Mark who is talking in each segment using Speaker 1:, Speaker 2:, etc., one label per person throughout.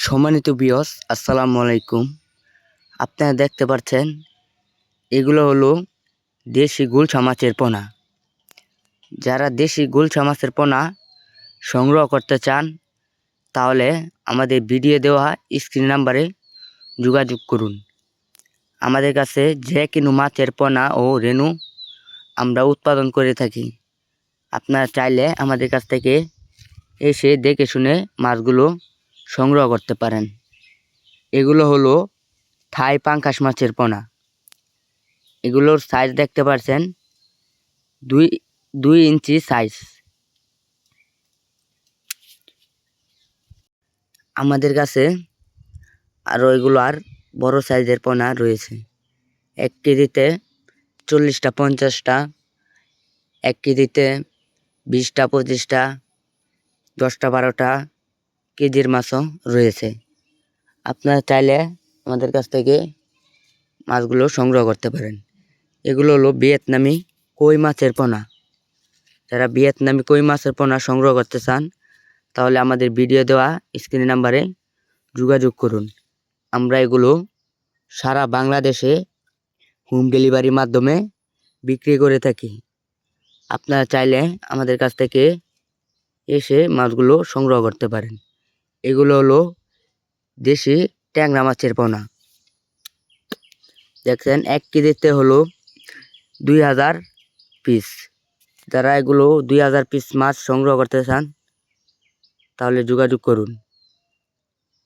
Speaker 1: সম্মানিত ভিউয়ার্স, আসসালামু আলাইকুম। আপনারা দেখতে পাচ্ছেন এগুলো হলো দেশি গুলশা মাছের পোনা। যারা দেশি গুলশা মাছের পোনা সংগ্রহ করতে চান তাহলে আমাদের ভিডিও দেওয়া স্ক্রিন নাম্বারে যোগাযোগ করুন। আমাদের কাছে যে কোনো মাছের পোনা ও রেণু আমরা উৎপাদন করে থাকি। আপনারা চাইলে আমাদের কাছ থেকে এসে দেখে শুনে মাছগুলো সংগ্রহ করতে পারেন। এগুলো হলো থাই পাঙ্গাস মাছের পোনা। এগুলোর সাইজ দেখতে পাচ্ছেন, দুই ইঞ্চি সাইজ। আমাদের কাছে আরও এগুলো বড় সাইজের পোনা রয়েছে। 1 কেজিতে 40টা 50টা, 1 কেজিতে 20টা 25টা, 10টা 12টা কেজির মাছও রয়েছে। আপনারা চাইলে আমাদের কাছ থেকে মাছগুলো সংগ্রহ করতে পারেন। এগুলো হলো ভিয়েতনামি কই মাছের পোনা। যারা ভিয়েতনামি কই মাছের পোনা সংগ্রহ করতে চান তাহলে আমাদের ভিডিও দেওয়া স্ক্রিন নাম্বারে যোগাযোগ করুন। আমরা এগুলো সারা বাংলাদেশে হোম ডেলিভারির মাধ্যমে বিক্রি করে থাকি। আপনারা চাইলে আমাদের কাছ থেকে এসে মাছগুলো সংগ্রহ করতে পারেন। এগুলো হলো দেশি ট্যাংরা মাছের পোনা। দেখছেন 1 কেজিতে হলো 2000 পিস। যারা এগুলো 2000 পিস মাছ সংগ্রহ করতে চান তাহলে যোগাযোগ করুন।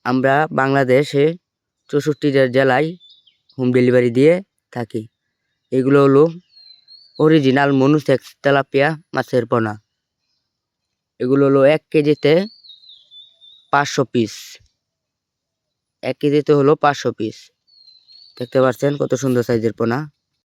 Speaker 1: আমরা বাংলাদেশে 64টা জেলায় হোম ডেলিভারি দিয়ে থাকি। এগুলো হলো অরিজিনাল মনুসেক্স তেলাপিয়া মাছের পোনা। এগুলো হলো 1 কেজিতে 500 পিস। 1 কেজিতে হলো 500 পিস। দেখতে পাচ্ছেন কত সুন্দর সাইজের পোনা।